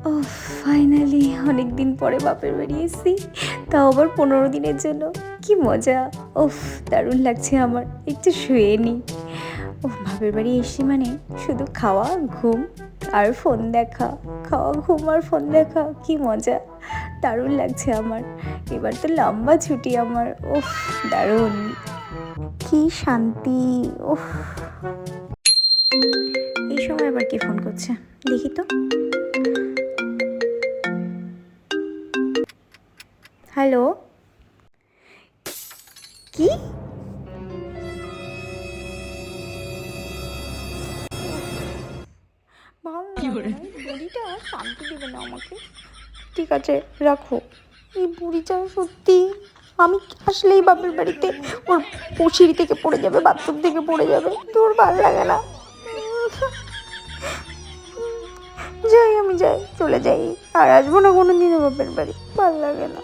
ও finally অনেক দিন পরে বাপের বাড়ি এসেছি, তাও আবার 15 দিনের জন্য। কি মজা! ওফ, দারুণ লাগছে আমার। একটু শুয়ে নিই। ও বাপের বাড়ি এসে মানে শুধু খাওয়া, ঘুম আর ফোন দেখা, খাওয়া, ঘুম আর ফোন দেখা। কি মজা! দারুণ লাগছে আমার। এবার তো লম্বা ছুটি আমার। ওফ, দারুণ! কি শান্তি! ওফ, এই সময় আবার কে ফোন করছে? দেখি তো। হ্যালো, কি? ভালো লাগে না, এই বুড়িটা আর শান্তি দেবে না আমাকে। ঠিক আছে, রাখো। এই বুড়িটা সত্যি, আমি আসলেই বাপের বাড়িতে ওর সিঁড়ি থেকে পড়ে যাবে, বাথরুম থেকে পড়ে যাবে। তোর ভালো লাগে না? যাই, আমি যাই, চলে যাই। আর আসবো না কোনোদিনও বাপের বাড়ি। ভালো লাগে না।